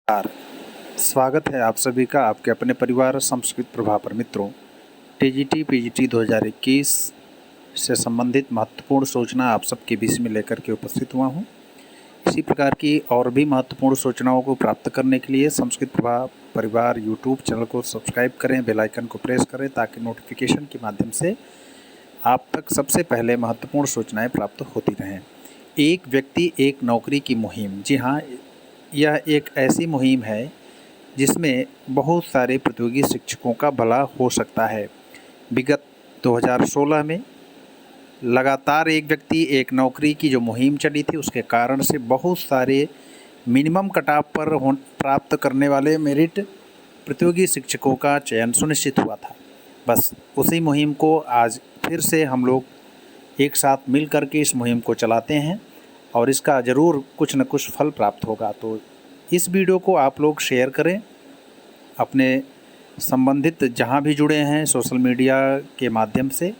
नमस्कार। स्वागत है आप सभी का आपके अपने परिवार संस्कृत प्रभाव पर। मित्रों, टीजीटी पीजीटी 2021 से संबंधित महत्वपूर्ण सूचना आप सबके बीच में लेकर के उपस्थित हुआ हूं। इसी प्रकार की और भी महत्वपूर्ण सूचनाओं को प्राप्त करने के लिए संस्कृत प्रभाव परिवार यूट्यूब चैनल को सब्सक्राइब करें, बेल आइकन को प्रेस करें ताकि नोटिफिकेशन के माध्यम से आप तक सबसे पहले महत्वपूर्ण सूचनाएँ प्राप्त होती रहें। एक व्यक्ति एक नौकरी की मुहिम। जी हाँ, यह एक ऐसी मुहिम है जिसमें बहुत सारे प्रतियोगी शिक्षकों का भला हो सकता है। विगत 2016 में लगातार एक व्यक्ति एक नौकरी की जो मुहिम चली थी, उसके कारण से बहुत सारे मिनिमम कटऑफ पर प्राप्त करने वाले मेरिट प्रतियोगी शिक्षकों का चयन सुनिश्चित हुआ था। बस उसी मुहिम को आज फिर से हम लोग एक साथ मिल कर के इस मुहिम को चलाते हैं और इसका ज़रूर कुछ न कुछ फल प्राप्त होगा। तो इस वीडियो को आप लोग शेयर करें अपने संबंधित जहां भी जुड़े हैं सोशल मीडिया के माध्यम से,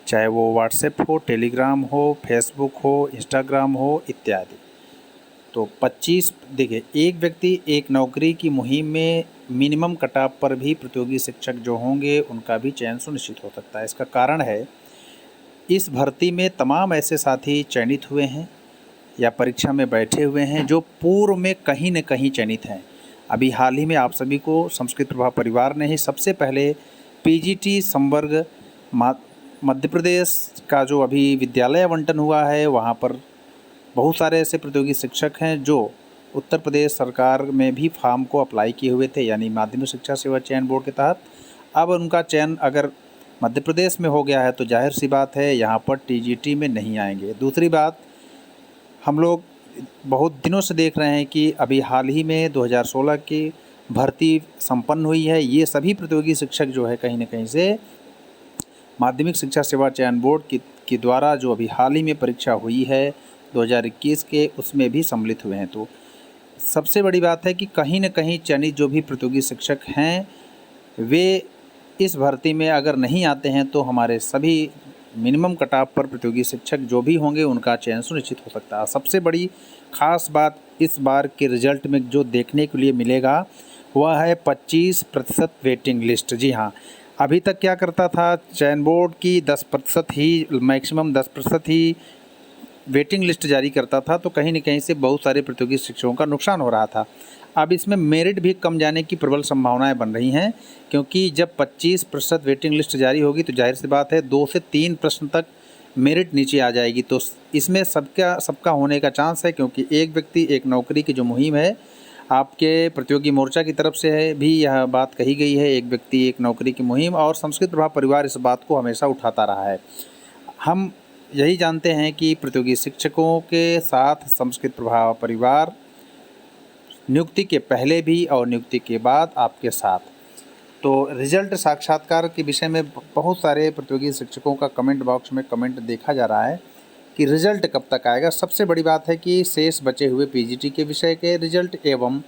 चाहे वो व्हाट्सएप हो, टेलीग्राम हो, फेसबुक हो, इंस्टाग्राम हो इत्यादि। तो 25 देखिए, एक व्यक्ति एक नौकरी की मुहिम में मिनिमम कटऑफ पर भी प्रतियोगी शिक्षक जो होंगे उनका भी चयन सुनिश्चित हो सकता है। इसका कारण है, इस भर्ती में तमाम ऐसे साथी चयनित हुए हैं या परीक्षा में बैठे हुए हैं जो पूर्व में कहीं न कहीं चयनित हैं। अभी हाल ही में आप सभी को संस्कृत प्रभाव परिवार ने ही सबसे पहले पीजीटी संवर्ग मध्य प्रदेश का जो अभी विद्यालय आवंटन हुआ है, वहाँ पर बहुत सारे ऐसे प्रतियोगी शिक्षक हैं जो उत्तर प्रदेश सरकार में भी फॉर्म को अप्लाई किए हुए थे, यानी माध्यमिक शिक्षा सेवा चयन बोर्ड के तहत। अब उनका चयन अगर मध्य प्रदेश में हो गया है तो जाहिर सी बात है यहाँ पर टीजीटी में नहीं आएंगे। दूसरी बात, हम लोग बहुत दिनों से देख रहे हैं कि अभी हाल ही में 2016 की भर्ती संपन्न हुई है। ये सभी प्रतियोगी शिक्षक जो है कहीं न कहीं से माध्यमिक शिक्षा सेवा चयन बोर्ड की द्वारा जो अभी हाल ही में परीक्षा हुई है 2021 के, उसमें भी सम्मिलित हुए हैं। तो सबसे बड़ी बात है कि कहीं न कहीं चयनित जो भी प्रतियोगी शिक्षक हैं वे इस भर्ती में अगर नहीं आते हैं तो हमारे सभी मिनिमम कटऑफ पर प्रतियोगी शिक्षक जो भी होंगे उनका चयन सुनिश्चित हो सकता है। सबसे बड़ी खास बात इस बार के रिजल्ट में जो देखने के लिए मिलेगा वह है 25% वेटिंग लिस्ट। जी हाँ, अभी तक क्या करता था, चयन बोर्ड की 10% ही, मैक्सिमम 10% ही वेटिंग लिस्ट जारी करता था, तो कहीं न कहीं से बहुत सारे प्रतियोगी शिक्षकों का नुकसान हो रहा था। अब इसमें मेरिट भी कम जाने की प्रबल संभावनाएं बन रही हैं, क्योंकि जब 25% वेटिंग लिस्ट जारी होगी तो जाहिर सी बात है 2 से 3 प्रश्न तक मेरिट नीचे आ जाएगी। तो इसमें सबका होने का चांस है, क्योंकि एक व्यक्ति एक नौकरी की जो मुहिम है, आपके प्रतियोगी मोर्चा की तरफ से है भी यह बात कही गई है, एक व्यक्ति एक नौकरी की मुहिम, और संस्कृत प्रभाव परिवार इस बात को हमेशा उठाता रहा है। हम यही जानते हैं कि प्रतियोगी शिक्षकों के साथ संस्कृत प्रभाव परिवार नियुक्ति के पहले भी और नियुक्ति के बाद आपके साथ। तो रिजल्ट साक्षात्कार के विषय में बहुत सारे प्रतियोगी शिक्षकों का कमेंट बॉक्स में कमेंट देखा जा रहा है कि रिजल्ट कब तक आएगा। सबसे बड़ी बात है कि शेष बचे हुए पीजीटी के विषय के रिजल्ट एवं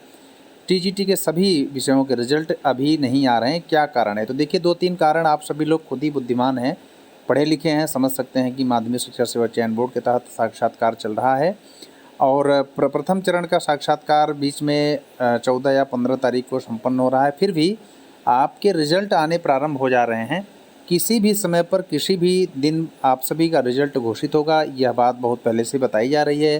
टीजीटी के सभी विषयों के रिजल्ट अभी नहीं आ रहे हैं। क्या कारण है? तो देखिए, 2-3 कारण आप सभी लोग खुद ही बुद्धिमान हैं, पढ़े लिखे हैं, समझ सकते हैं कि माध्यमिक शिक्षा सेवा चयन बोर्ड के तहत साक्षात्कार चल रहा है और प्रथम चरण का साक्षात्कार बीच में 14 या 15 तारीख को संपन्न हो रहा है। फिर भी आपके रिजल्ट आने प्रारंभ हो जा रहे हैं। किसी भी समय पर किसी भी दिन आप सभी का रिजल्ट घोषित होगा, यह बात बहुत पहले से बताई जा रही है।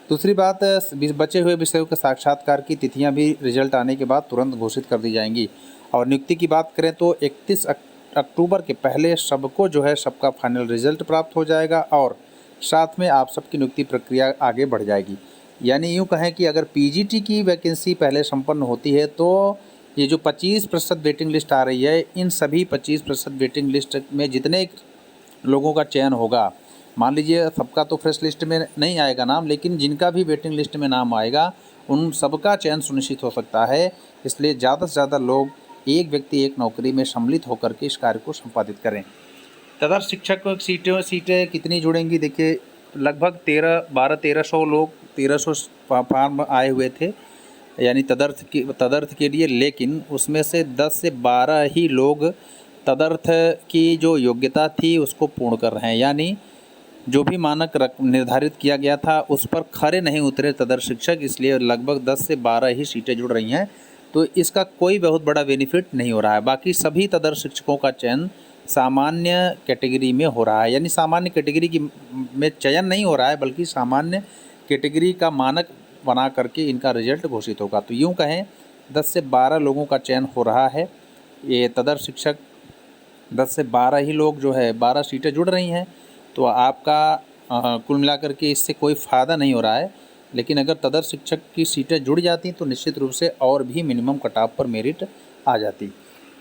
दूसरी बात, बचे हुए विषयों के साक्षात्कार की तिथियां भी रिजल्ट आने के बाद तुरंत घोषित कर दी जाएंगी। और नियुक्ति की बात करें तो 31 अक्टूबर के पहले सबको जो है सबका फाइनल रिजल्ट प्राप्त हो जाएगा और साथ में आप सबकी नियुक्ति प्रक्रिया आगे बढ़ जाएगी। यानी यूँ कहें कि अगर पीजीटी की वैकेंसी पहले संपन्न होती है तो ये जो 25% वेटिंग लिस्ट आ रही है, इन सभी 25% वेटिंग लिस्ट में जितने लोगों का चयन होगा, मान लीजिए सबका तो फ्रेश लिस्ट में नहीं आएगा नाम, लेकिन जिनका भी वेटिंग लिस्ट में नाम आएगा उन सबका चयन सुनिश्चित हो सकता है। इसलिए ज़्यादा से ज़्यादा लोग एक व्यक्ति एक नौकरी में सम्मिलित होकर के इस कार्य को संपादित करें। तदर्थ शिक्षक सीटें कितनी जुड़ेंगी? देखिए, लगभग 1300 लोग, 1300 फॉर्म आए हुए थे यानी तदर्थ के लिए, लेकिन उसमें से 10 से 12 ही लोग तदर्थ की जो योग्यता थी उसको पूर्ण कर रहे हैं। यानी जो भी मानक निर्धारित किया गया था उस पर खरे नहीं उतरे तदर्थ शिक्षक, इसलिए लगभग 10 से 12 ही सीटें जुड़ रही हैं। तो इसका कोई बहुत बड़ा बेनिफिट नहीं हो रहा है। बाकी सभी तदर्थ शिक्षकों का चयन सामान्य कैटेगरी में हो रहा है, यानी सामान्य कैटेगरी की में चयन नहीं हो रहा है, बल्कि सामान्य कैटेगरी का मानक बना करके इनका रिजल्ट घोषित होगा। तो यूँ कहें 10 से 12 लोगों का चयन हो रहा है। ये तदर्थ शिक्षक 10 से 12 ही लोग जो है 12 सीटें जुड़ रही हैं। तो आपका कुल मिलाकर के इससे कोई फ़ायदा नहीं हो रहा है। लेकिन अगर तदर्थ शिक्षक की सीटें जुड़ जाती तो निश्चित रूप से और भी मिनिमम कट ऑफ पर मेरिट आ जाती।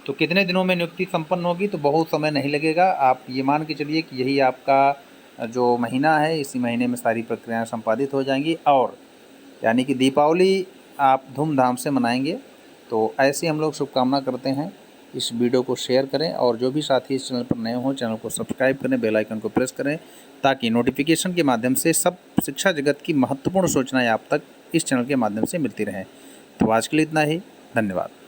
तो कितने दिनों में नियुक्ति संपन्न होगी? तो बहुत समय नहीं लगेगा। आप ये मान के चलिए कि यही आपका जो महीना है, इसी महीने में सारी प्रक्रियाएँ संपादित हो जाएंगी और यानी कि दीपावली आप धूमधाम से मनाएंगे। तो ऐसी हम लोग शुभकामना करते हैं। इस वीडियो को शेयर करें और जो भी साथी इस चैनल पर नए हों चैनल को सब्सक्राइब करें, बेल आइकन को प्रेस करें, ताकि नोटिफिकेशन के माध्यम से सब शिक्षा जगत की महत्वपूर्ण सूचनाएं आप तक इस चैनल के माध्यम से मिलती रहें। तो आज के लिए इतना ही। धन्यवाद।